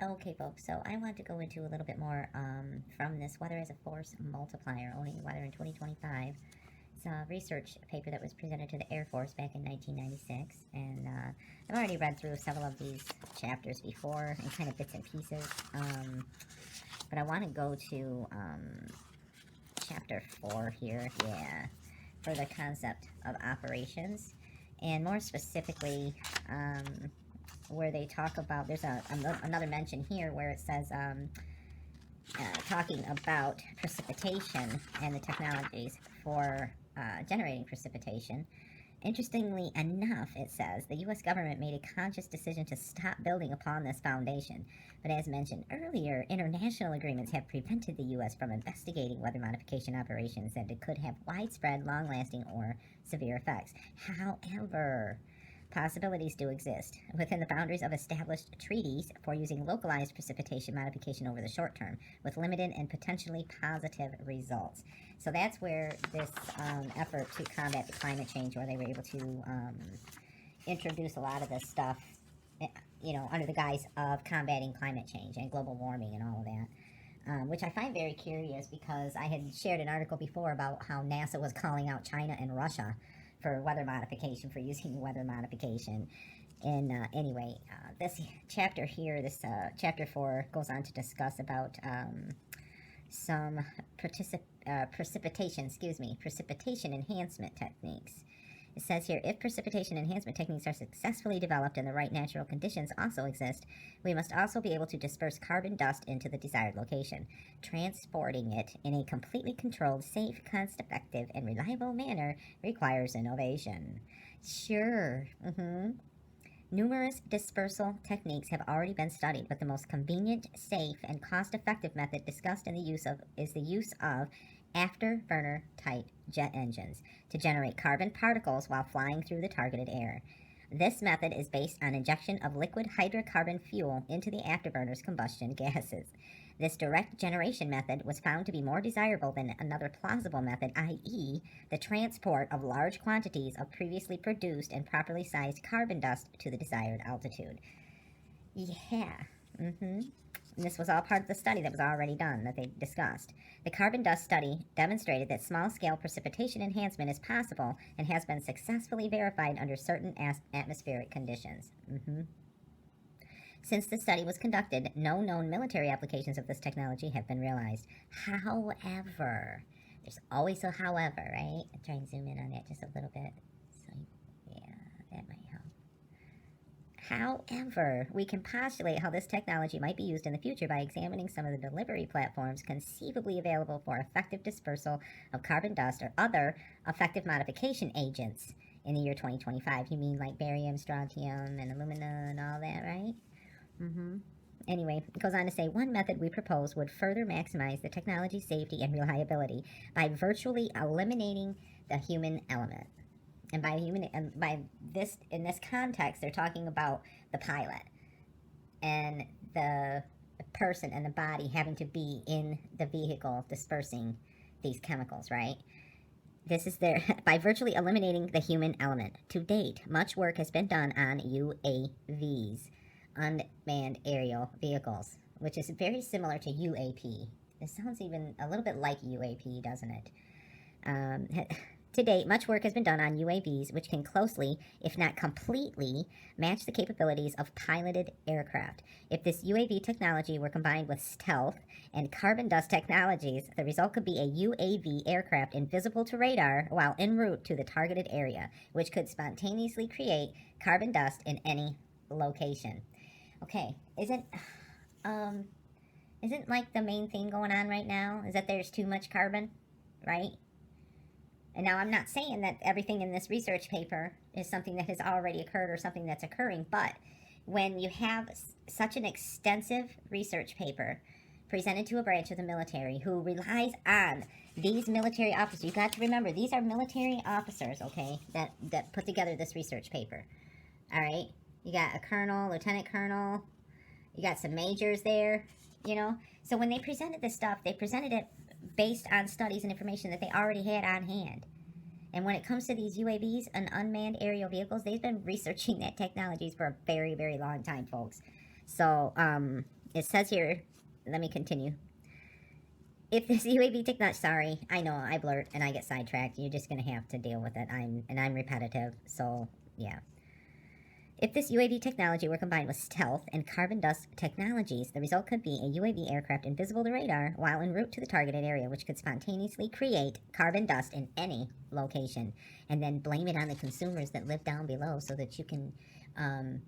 Okay, folks, so I want to go into a little bit more from this Weather as a Force Multiplier, owning weather in 2025. It's a research paper that was presented to the Air Force back in 1996, and I've already read through several of these chapters before in kind of bits and pieces, but I want to go to chapter 4 here, yeah, for the concept of operations, and more specifically, where they talk about, there's another mention here where it says, talking about precipitation and the technologies for generating precipitation. Interestingly enough, it says the U.S. government made a conscious decision to stop building upon this foundation. But as mentioned earlier, international agreements have prevented the U.S. from investigating weather modification operations that could have widespread, long-lasting, or severe effects. However, possibilities do exist within the boundaries of established treaties for using localized precipitation modification over the short term, with limited and potentially positive results. So that's where this effort to combat the climate change, where they were able to introduce a lot of this stuff, under the guise of combating climate change and global warming and all of that. Which I find very curious, because I had shared an article before about how NASA was calling out China and Russia for weather modification, for using weather modification. And anyway, this chapter here, this chapter 4, goes on to discuss about some precipitation enhancement techniques. It says here, if precipitation enhancement techniques are successfully developed and the right natural conditions also exist, we must also be able to disperse carbon dust into the desired location. Transporting it in a completely controlled, safe, cost-effective, and reliable manner requires innovation. Sure. Numerous dispersal techniques have already been studied, but the most convenient, safe, and cost-effective method discussed is the use of afterburner type jet engines to generate carbon particles while flying through the targeted air. This method is based on injection of liquid hydrocarbon fuel into the afterburner's combustion gases. This direct generation method was found to be more desirable than another plausible method, i.e., the transport of large quantities of previously produced and properly sized carbon dust to the desired altitude. Yeah. And this was all part of the study that was already done, that they discussed. The carbon dust study demonstrated that small-scale precipitation enhancement is possible and has been successfully verified under certain atmospheric conditions. Since the study was conducted, no known military applications of this technology have been realized. However, there's always a however, right? I'll try and zoom in on that just a little bit. So, yeah, that might help. However, we can postulate how this technology might be used in the future by examining some of the delivery platforms conceivably available for effective dispersal of carbon dust or other effective modification agents in the year 2025. You mean like barium, strontium, and alumina and all that, right? Anyway, it goes on to say, one method we propose would further maximize the technology's safety and reliability by virtually eliminating the human element. And by this, in this context, they're talking about the pilot and the person and the body having to be in the vehicle dispersing these chemicals, right? This is by virtually eliminating the human element. To date, much work has been done on UAVs, unmanned aerial vehicles, which is very similar to UAP. This sounds even a little bit like UAP, doesn't it? To date, much work has been done on UAVs, which can closely, if not completely, match the capabilities of piloted aircraft. If this UAV technology were combined with stealth and carbon dust technologies, the result could be a UAV aircraft invisible to radar while en route to the targeted area, which could spontaneously create carbon dust in any location. Okay, isn't like the main thing going on right now is that there's too much carbon, right? And now I'm not saying that everything in this research paper is something that has already occurred or something that's occurring, but when you have such an extensive research paper presented to a branch of the military who relies on these military officers, you got to remember, these are military officers, okay, that put together this research paper, all right? You got a colonel, lieutenant colonel, you got some majors there, So when they presented this stuff, they presented it based on studies and information that they already had on hand. And when it comes to these UAVs and unmanned aerial vehicles, they've been researching that technologies for a very, very long time, folks. So, It says here, let me continue. If this UAV technology, sorry, I know I blurt and I get sidetracked. You're just gonna have to deal with it. I'm repetitive, so yeah. If this UAV technology were combined with stealth and carbon dust technologies, the result could be a UAV aircraft invisible to radar while en route to the targeted area, which could spontaneously create carbon dust in any location, and then blame it on the consumers that live down below so that you can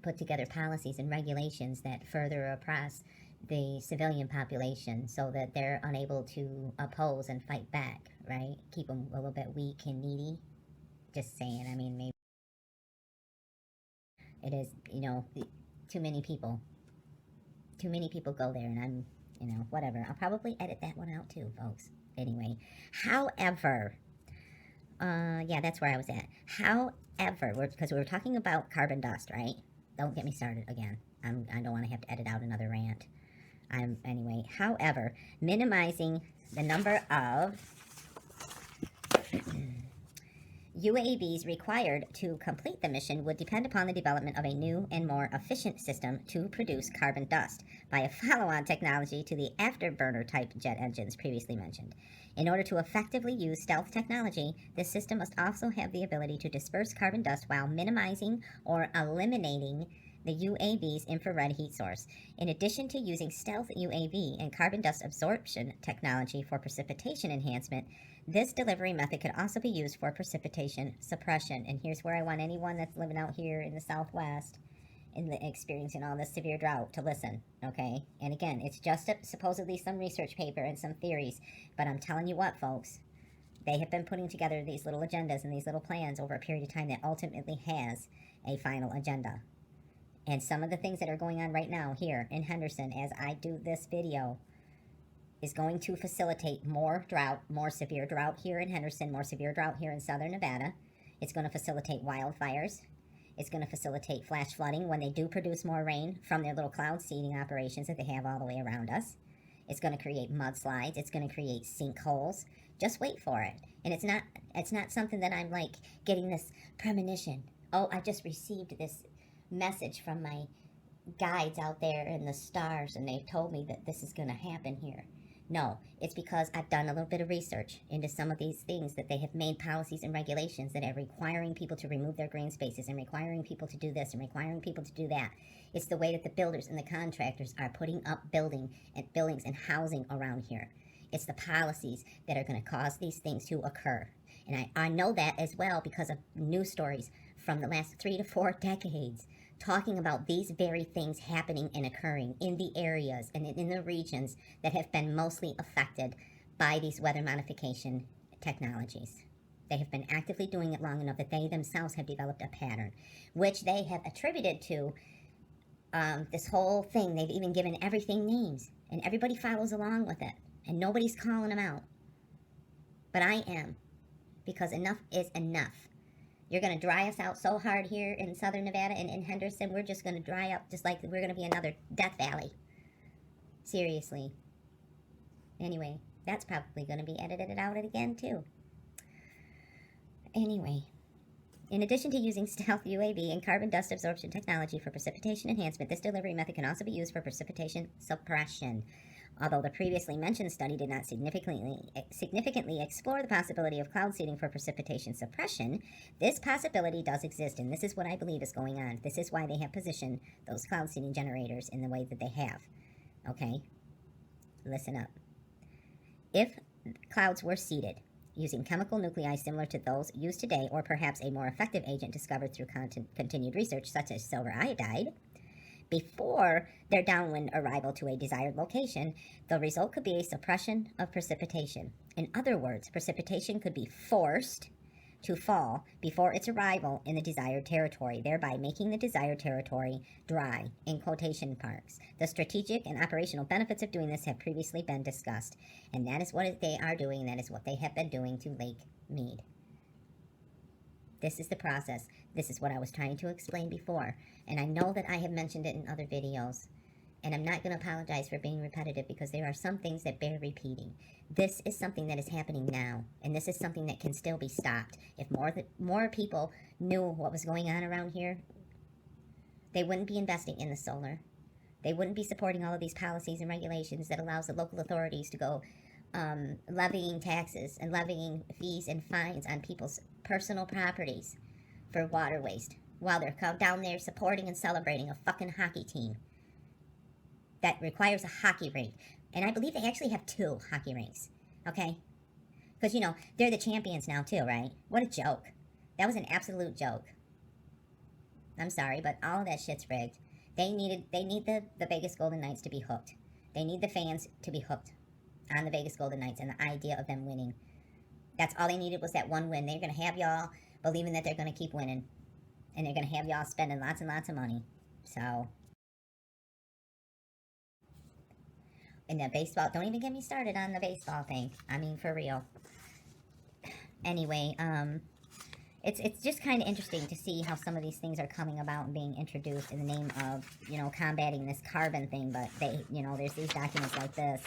put together policies and regulations that further oppress the civilian population so that they're unable to oppose and fight back, right? Keep them a little bit weak and needy. Just saying, I mean, maybe it is, too many people. Too many people go there, and I'm, whatever. I'll probably edit that one out too, folks. Anyway, however, yeah, that's where I was at. However, because we were talking about carbon dust, right? Don't get me started again. I don't want to have to edit out another rant. Anyway, however, minimizing the number of UAVs required to complete the mission would depend upon the development of a new and more efficient system to produce carbon dust by a follow-on technology to the afterburner type jet engines previously mentioned. In order to effectively use stealth technology, this system must also have the ability to disperse carbon dust while minimizing or eliminating the UAV's infrared heat source. In addition to using stealth UAV and carbon dust absorption technology for precipitation enhancement, this delivery method could also be used for precipitation suppression. And here's where I want anyone that's living out here in the Southwest and experiencing all this severe drought to listen, okay? And again, it's just supposedly some research paper and some theories, but I'm telling you what, folks, they have been putting together these little agendas and these little plans over a period of time that ultimately has a final agenda. And some of the things that are going on right now here in Henderson as I do this video is going to facilitate more drought, more severe drought here in Henderson, more severe drought here in southern Nevada. It's going to facilitate wildfires. It's going to facilitate flash flooding when they do produce more rain from their little cloud seeding operations that they have all the way around us. It's going to create mudslides. It's going to create sinkholes. Just wait for it. And it's not something that I'm like getting this premonition. Oh, I just received this message from my guides out there in the stars and they've told me that this is going to happen here. No, it's because I've done a little bit of research into some of these things that they have made policies and regulations that are requiring people to remove their green spaces and requiring people to do this and requiring people to do that. It's the way that the builders and the contractors are putting up buildings and housing around here. It's the policies that are going to cause these things to occur. And I know that as well because of news stories from the last 3 to 4 decades talking about these very things happening and occurring in the areas and in the regions that have been mostly affected by these weather modification technologies. They have been actively doing it long enough that they themselves have developed a pattern, which they have attributed to this whole thing. They've even given everything names, and everybody follows along with it, and nobody's calling them out. But I am, because enough is enough. You're going to dry us out so hard here in southern Nevada and in Henderson, we're just going to dry up just like we're going to be another Death Valley. Seriously. Anyway, that's probably going to be edited out again, too. Anyway, in addition to using stealth UAV and carbon dust absorption technology for precipitation enhancement, this delivery method can also be used for precipitation suppression. Although the previously mentioned study did not significantly explore the possibility of cloud seeding for precipitation suppression, this possibility does exist, and this is what I believe is going on. This is why they have positioned those cloud seeding generators in the way that they have. Okay? Listen up. If clouds were seeded using chemical nuclei similar to those used today, or perhaps a more effective agent discovered through continued research, such as silver iodide, before their downwind arrival to a desired location, the result could be a suppression of precipitation. In other words, precipitation could be forced to fall before its arrival in the desired territory, thereby making the desired territory dry, in quotation marks. The strategic and operational benefits of doing this have previously been discussed, and that is what they are doing, that is what they have been doing to Lake Mead. This is the process. This is what I was trying to explain before. And I know that I have mentioned it in other videos. And I'm not going to apologize for being repetitive because there are some things that bear repeating. This is something that is happening now. And this is something that can still be stopped. If more people knew what was going on around here, they wouldn't be investing in the solar. They wouldn't be supporting all of these policies and regulations that allows the local authorities to go levying taxes and levying fees and fines on people's personal properties for water waste while they're down there supporting and celebrating a fucking hockey team that requires a hockey rink. And I believe they actually have 2 hockey rinks, okay? Because, you know, they're the champions now too, right? What a joke. That was an absolute joke. I'm sorry, but all of that shit's rigged. They need the Vegas Golden Knights to be hooked. They need the fans to be hooked on the Vegas Golden Knights and the idea of them winning. That's all they needed was that one win. They're going to have y'all believing that they're going to keep winning. And they're going to have y'all spending lots and lots of money. So, and the baseball, don't even get me started on the baseball thing. I mean, for real. Anyway, it's just kind of interesting to see how some of these things are coming about and being introduced in the name of, you know, combating this carbon thing. But they, you know, there's these documents like this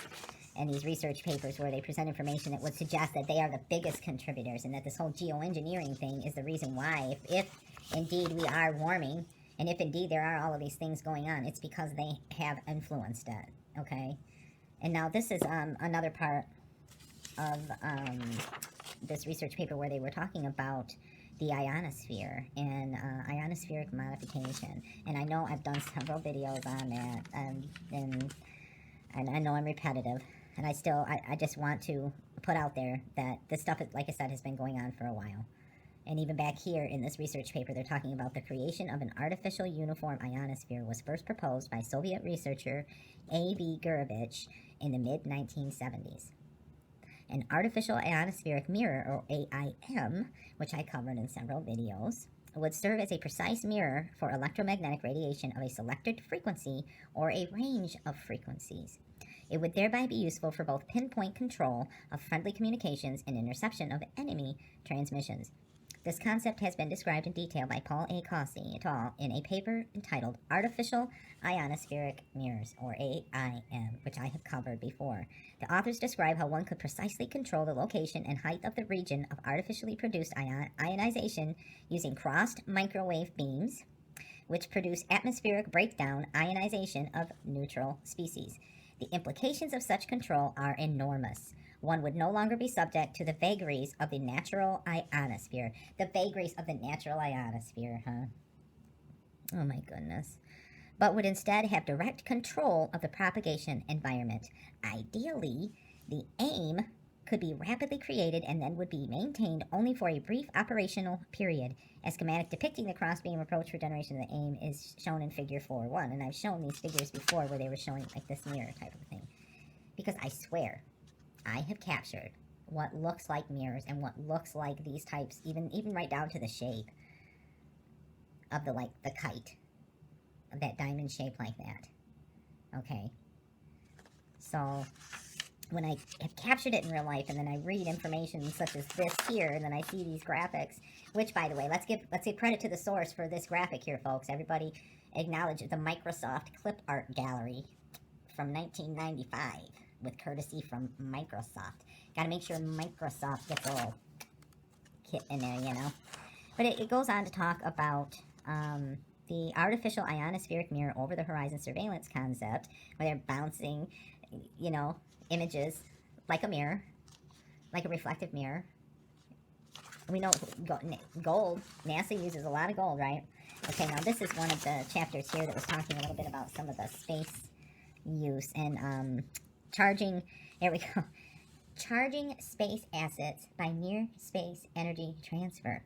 and these research papers where they present information that would suggest that they are the biggest contributors and that this whole geoengineering thing is the reason why, if indeed we are warming, and if indeed there are all of these things going on, it's because they have influenced it, okay? And now this is another part of this research paper where they were talking about the ionosphere and ionospheric modification. And I know I've done several videos on that, and I know I'm repetitive, and I just want to put out there that this stuff, like I said, has been going on for a while. And even back here in this research paper, they're talking about the creation of an artificial uniform ionosphere was first proposed by Soviet researcher A.B. Gurevich in the mid-1970s. An artificial ionospheric mirror, or AIM, which I covered in several videos, would serve as a precise mirror for electromagnetic radiation of a selected frequency or a range of frequencies. It would thereby be useful for both pinpoint control of friendly communications and interception of enemy transmissions. This concept has been described in detail by Paul A. Cossey et al. In a paper entitled Artificial Ionospheric Mirrors, or AIM, which I have covered before. The authors describe how one could precisely control the location and height of the region of artificially produced ionization using crossed microwave beams, which produce atmospheric breakdown ionization of neutral species. The implications of such control are enormous. One would no longer be subject to the vagaries of the natural ionosphere. The vagaries of the natural ionosphere, huh? Oh my goodness. But would instead have direct control of the propagation environment. Ideally, the AIM could be rapidly created and then would be maintained only for a brief operational period. A schematic depicting the cross-beam approach for generation of the AIM is shown in figure 4.1, and I've shown these figures before where they were showing like this mirror type of thing. Because I swear, I have captured what looks like mirrors and what looks like these types, even right down to the shape of the kite, of that diamond shape like that. Okay. So when I have captured it in real life and then I read information such as this here and then I see these graphics, which by the way, let's give credit to the source for this graphic here, folks. Everybody acknowledge the Microsoft clip art gallery from 1995. With courtesy from Microsoft. Got to make sure Microsoft gets a little kit in there, you know. But it goes on to talk about the artificial ionospheric mirror over the horizon surveillance concept, where they're bouncing, you know, images like a mirror, like a reflective mirror. We know gold, NASA uses a lot of gold, right? Okay, now this is one of the chapters here that was talking a little bit about some of the space use and charging, there we go, charging space assets by near space energy transfer.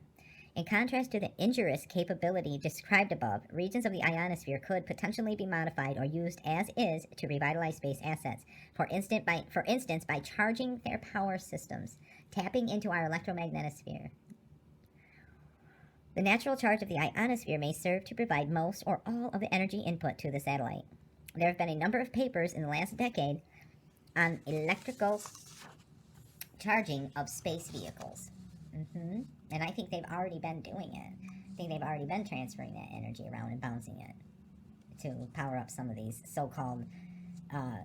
In contrast to the injurious capability described above, regions of the ionosphere could potentially be modified or used as is to revitalize space assets, for instance by charging their power systems, tapping into our electromagnetosphere. The natural charge of the ionosphere may serve to provide most or all of the energy input to the satellite. There have been a number of papers in the last decade on electrical charging of space vehicles. And I think they've already been doing it. I think they've already been transferring that energy around and bouncing it to power up some of these so-called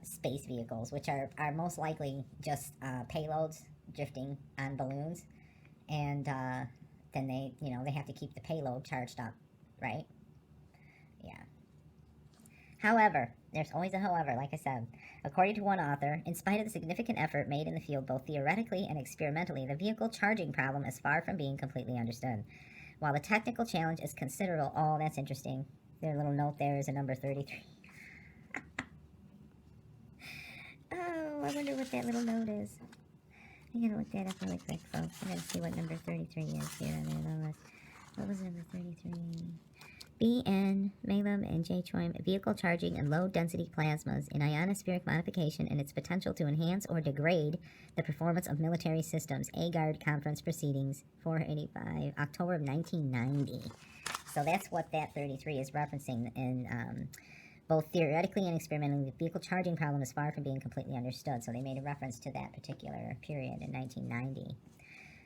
space vehicles, which are most likely just payloads drifting on balloons. And then they have to keep the payload charged up, right? Yeah. However, There's always a however, like I said. According to one author, in spite of the significant effort made in the field both theoretically and experimentally, the vehicle charging problem is far from being completely understood. While the technical challenge is considerable, oh, that's interesting. Their little note there is a number 33. Oh, I wonder what that little note is. I gotta look that up really quick, folks. I gotta see what number 33 is here on the list. What was number 33? BN, Malum, and J. Choim, vehicle charging and low-density plasmas in ionospheric modification and its potential to enhance or degrade the performance of military systems. AGARD Conference Proceedings, 485, October of 1990. So that's what that 33 is referencing. And both theoretically and experimentally, the vehicle charging problem is far from being completely understood. So they made a reference to that particular period in 1990.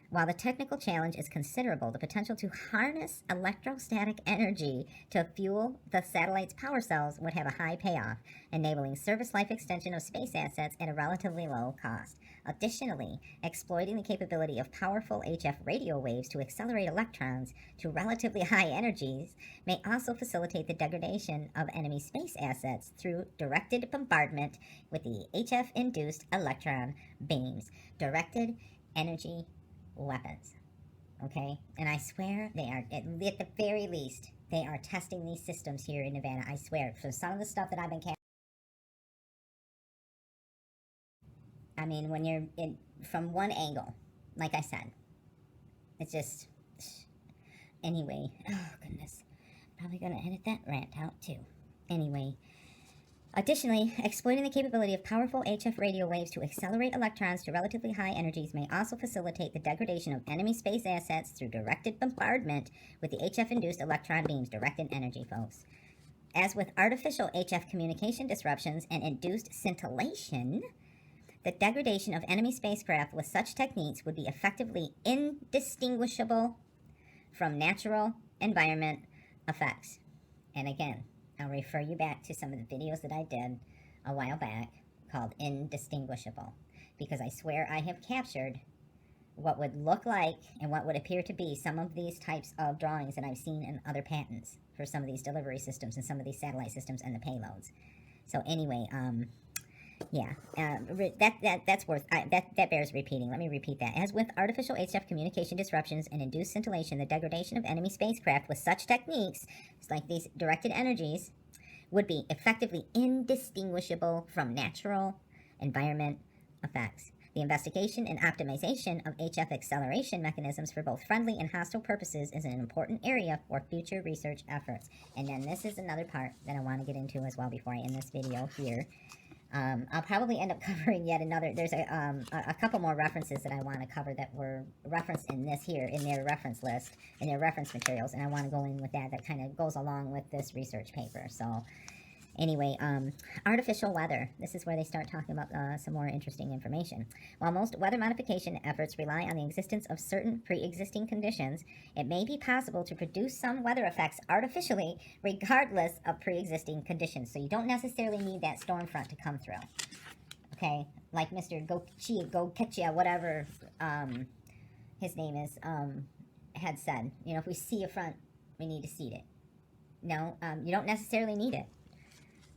While the technical challenge is considerable, the potential to harness electrostatic energy to fuel the satellite's power cells would have a high payoff, enabling service life extension of space assets at a relatively low cost. Additionally, exploiting the capability of powerful HF radio waves to accelerate electrons to relatively high energies may also facilitate the degradation of enemy space assets through directed bombardment with the HF-induced electron beams. Directed energy weapons. Okay? And I swear they are, at the very least, they are testing these systems here in Nevada. I swear. So some of the stuff that I've been I mean, when you're in, from one angle, like I said, it's just, anyway, oh goodness, probably gonna edit that rant out too. Anyway, additionally, exploiting the capability of powerful HF radio waves to accelerate electrons to relatively high energies may also facilitate the degradation of enemy space assets through directed bombardment with the HF-induced electron beams. Directed energy, folks. As with artificial HF communication disruptions and induced scintillation, the degradation of enemy spacecraft with such techniques would be effectively indistinguishable from natural environment effects. And again, I'll refer you back to some of the videos that I did a while back called Indistinguishable, because I swear I have captured what would look like and what would appear to be some of these types of drawings that I've seen in other patents for some of these delivery systems and some of these satellite systems and the payloads. So anyway, yeah, that bears repeating. Let me repeat that. As with artificial HF communication disruptions and induced scintillation, the degradation of enemy spacecraft with such techniques, like these directed energies, would be effectively indistinguishable from natural environment effects. The investigation and optimization of HF acceleration mechanisms for both friendly and hostile purposes is an important area for future research efforts. And then this is another part that I want to get into as well before I end this video here. I'll probably end up covering yet another. There's a couple more references that I want to cover that were referenced in this here, in their reference list, in their reference materials, and I want to go in with that. That kind of goes along with this research paper. So anyway, artificial weather. This is where they start talking about some more interesting information. While most weather modification efforts rely on the existence of certain pre-existing conditions, it may be possible to produce some weather effects artificially regardless of pre-existing conditions. So you don't necessarily need that storm front to come through. Okay? Like Mr. Gokechia, whatever his name is, had said. You know, if we see a front, we need to seed it. No, you don't necessarily need it.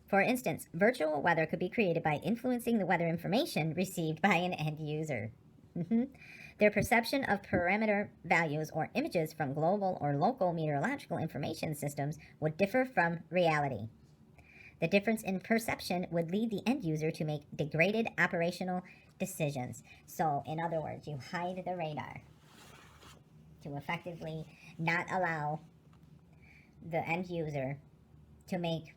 For instance, virtual weather could be created by influencing the weather information received by an end user. Their perception of parameter values or images from global or local meteorological information systems would differ from reality. The difference in perception would lead the end user to make degraded operational decisions. So, in other words, you hide the radar to effectively not allow the end user to make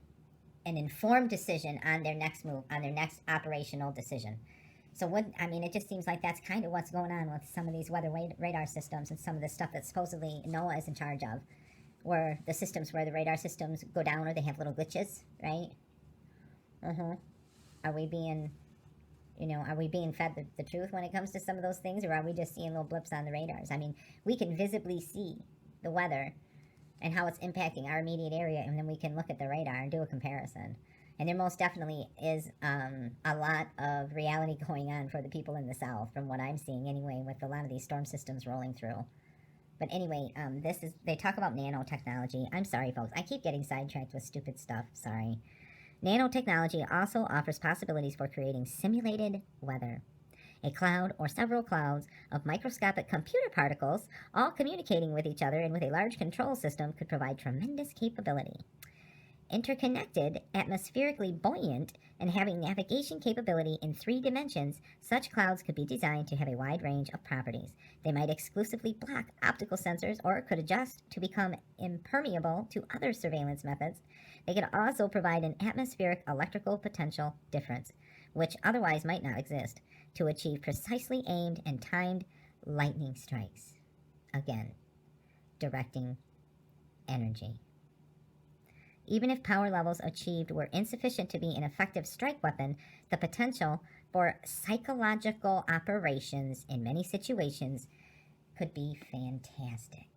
an informed decision on their next move, on their next operational decision. So it just seems like that's kind of what's going on with some of these weather radar systems and some of the stuff that supposedly NOAA is in charge of, where the systems, where the radar systems go down or they have little glitches, right? Are we being fed the truth when it comes to some of those things, or are we just seeing little blips on the radars? I mean, we can visibly see the weather and how it's impacting our immediate area, and then we can look at the radar and do a comparison. And there most definitely is a lot of reality going on for the people in the South, from what I'm seeing anyway, with a lot of these storm systems rolling through. But anyway, they talk about nanotechnology. I'm sorry, folks. I keep getting sidetracked with stupid stuff. Sorry. Nanotechnology also offers possibilities for creating simulated weather. A cloud or several clouds of microscopic computer particles, all communicating with each other and with a large control system, could provide tremendous capability. Interconnected, atmospherically buoyant, and having navigation capability in 3 dimensions, such clouds could be designed to have a wide range of properties. They might exclusively block optical sensors or could adjust to become impermeable to other surveillance methods. They could also provide an atmospheric electrical potential difference, which otherwise might not exist, to achieve precisely aimed and timed lightning strikes. Again, directing energy. Even if power levels achieved were insufficient to be an effective strike weapon, the potential for psychological operations in many situations could be fantastic.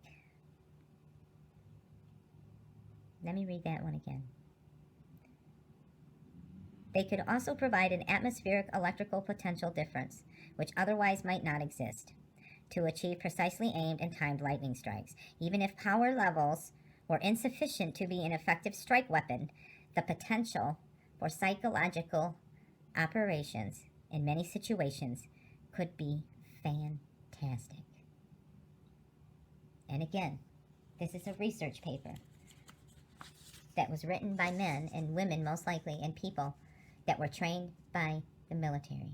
Let me read that one again. They could also provide an atmospheric electrical potential difference, which otherwise might not exist, to achieve precisely aimed and timed lightning strikes. Even if power levels were insufficient to be an effective strike weapon, the potential for psychological operations in many situations could be fantastic. And again, this is a research paper that was written by men and women, most likely, and people that were trained by the military.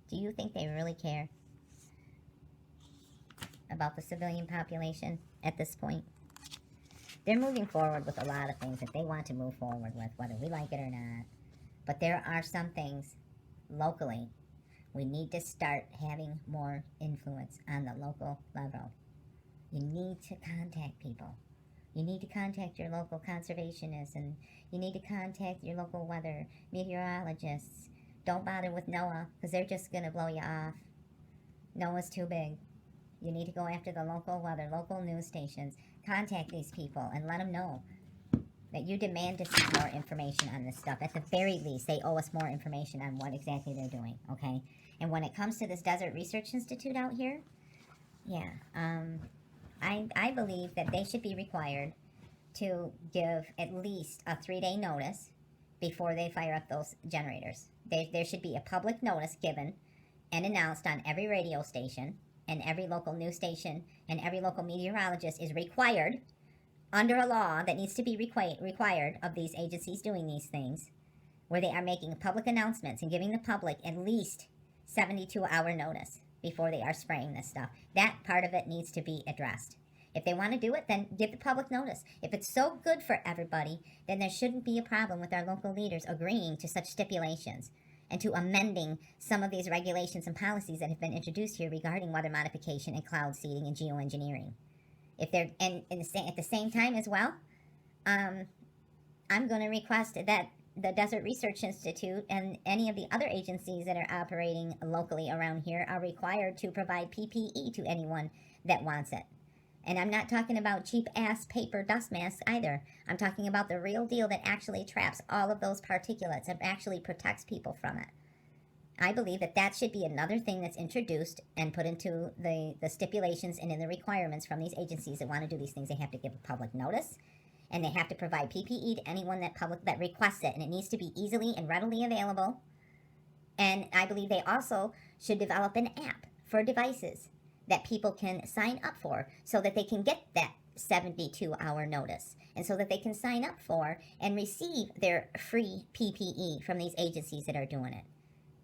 Do you think they really care about the civilian population at this point? They're moving forward with a lot of things that they want to move forward with, whether we like it or not. But there are some things locally we need to start having more influence on the local level. You need to contact people. You need to contact your local conservationists, and you need to contact your local weather meteorologists. Don't bother with NOAA, because they're just going to blow you off. NOAA's too big. You need to go after the local weather, local news stations. Contact these people and let them know that you demand to see more information on this stuff. At the very least, they owe us more information on what exactly they're doing, okay? And when it comes to this Desert Research Institute out here, yeah, I believe that they should be required to give at least a 3-day notice before they fire up those generators. There should be a public notice given and announced on every radio station, and every local news station, and every local meteorologist is required, under a law that needs to be required of these agencies doing these things, where they are making public announcements and giving the public at least 72-hour notice before they are spraying this stuff. That part of it needs to be addressed. If they want to do it, then give the public notice. If it's so good for everybody, then there shouldn't be a problem with our local leaders agreeing to such stipulations and to amending some of these regulations and policies that have been introduced here regarding weather modification and cloud seeding and geoengineering. If they're at the same time as well, I'm going to request that the Desert Research Institute and any of the other agencies that are operating locally around here are required to provide PPE to anyone that wants it. And I'm not talking about cheap-ass paper dust masks either. I'm talking about the real deal that actually traps all of those particulates and actually protects people from it. I believe that that should be another thing that's introduced and put into the stipulations and in the requirements from these agencies that want to do these things. They have to give a public notice, and they have to provide PPE to anyone that requests it, and it needs to be easily and readily available. And I believe they also should develop an app for devices that people can sign up for so that they can get that 72-hour notice, and so that they can sign up for and receive their free PPE from these agencies that are doing it.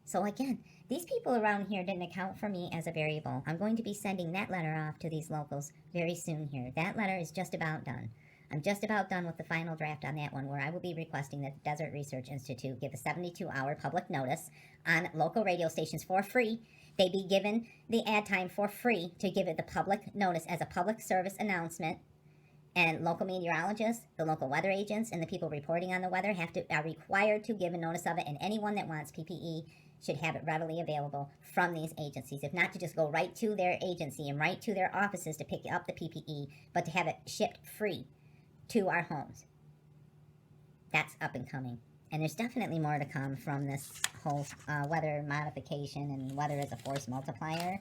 So again, these people around here didn't account for me as a variable. I'm going to be sending that letter off to these locals very soon here. That letter is just about done. I'm just about done with the final draft on that one, where I will be requesting that the Desert Research Institute give a 72-hour public notice on local radio stations for free. They be given the ad time for free to give it the public notice as a public service announcement. And local meteorologists, the local weather agents, and the people reporting on the weather are required to give a notice of it, and anyone that wants PPE should have it readily available from these agencies. If not, to just go right to their agency and right to their offices to pick up the PPE, but to have it shipped free to our homes. That's up and coming. And there's definitely more to come from this whole weather modification and weather as a force multiplier.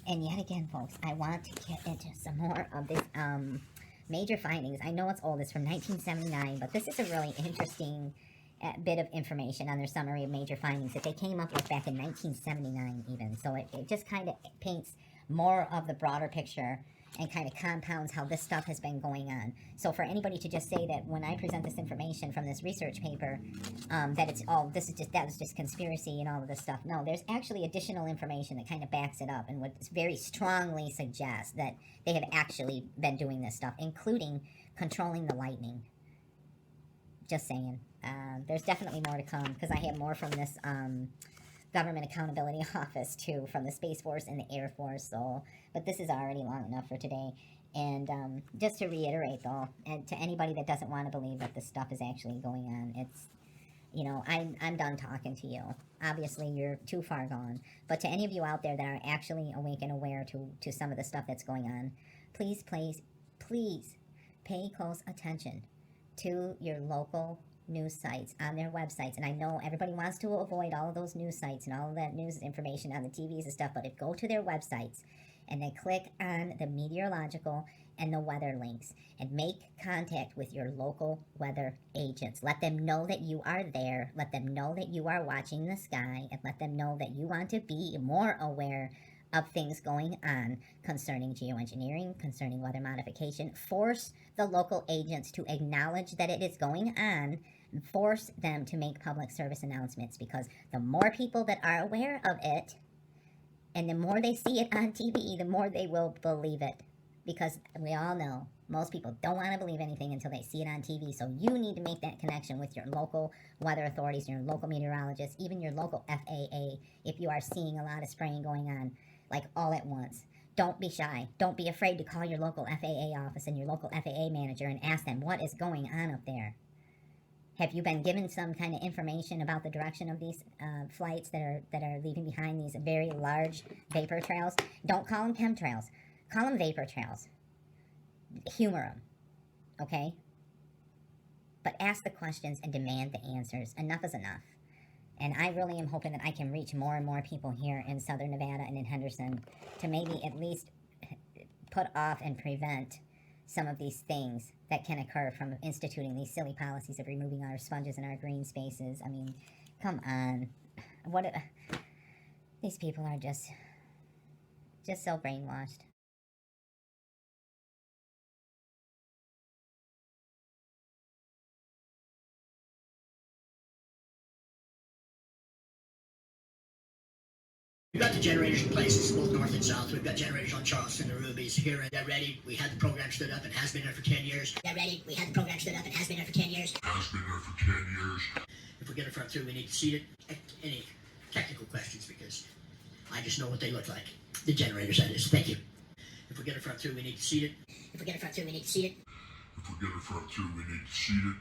And yet again, folks, I want to get into some more of this Major findings. I know it's old. It's from 1979, but this is a really interesting bit of information on their summary of major findings that they came up with back in 1979 even. So it just kind of paints more of the broader picture and kind of compounds how this stuff has been going on. So for anybody to just say that when I present this information from this research paper, that it's all, that was just conspiracy and all of this stuff. No, there's actually additional information that kind of backs it up and would very strongly suggest that they have actually been doing this stuff, including controlling the lightning. Just saying. There's definitely more to come, because I have more from this Government Accountability Office too, from the Space Force and the Air Force. So, but this is already long enough for today. And just to reiterate though, and to anybody that doesn't want to believe that this stuff is actually going on, it's, you know, I'm done talking to you. Obviously, you're too far gone. But to any of you out there that are actually awake and aware to some of the stuff that's going on, please pay close attention to your local news sites on their websites. And I know everybody wants to avoid all of those news sites and all of that news information on the TVs and stuff, but go to their websites and then click on the meteorological and the weather links and make contact with your local weather agents. Let them know that you are there. Let them know that you are watching the sky, and let them know that you want to be more aware of things going on concerning geoengineering, concerning weather modification. Force the local agents to acknowledge that it is going on. Force them to make public service announcements, because the more people that are aware of it and the more they see it on TV, the more they will believe it. Because we all know most people don't want to believe anything until they see it on TV. So you need to make that connection with your local weather authorities, your local meteorologists, even your local FAA, if you are seeing a lot of spraying going on, like all at once. Don't be shy. Don't be afraid to call your local FAA office and your local FAA manager and ask them what is going on up there. Have you been given some kind of information about the direction of these flights that are leaving behind these very large vapor trails? Don't call them chemtrails. Call them vapor trails. Humor them, okay? But ask the questions and demand the answers. Enough is enough. And I really am hoping that I can reach more and more people here in Southern Nevada and in Henderson to maybe at least put off and prevent some of these things that can occur from instituting these silly policies of removing our sponges and our green spaces. I mean, come on. These people are just so brainwashed. We've got the generators in places, both north and south. We've got generators on Charleston, the Rubies here, and they're ready. We had the program stood up and has been there for 10 years. They're ready. We had the program stood up and has been there for 10 years. Has been there for 10 years. If we get it front through, we need to seat it. Any technical questions, because I just know what they look like. The generators, that is. Thank you. If we get it front through, we need to seat it. If we get it front through, we need to seat it. If we get it front through, we need to seat it.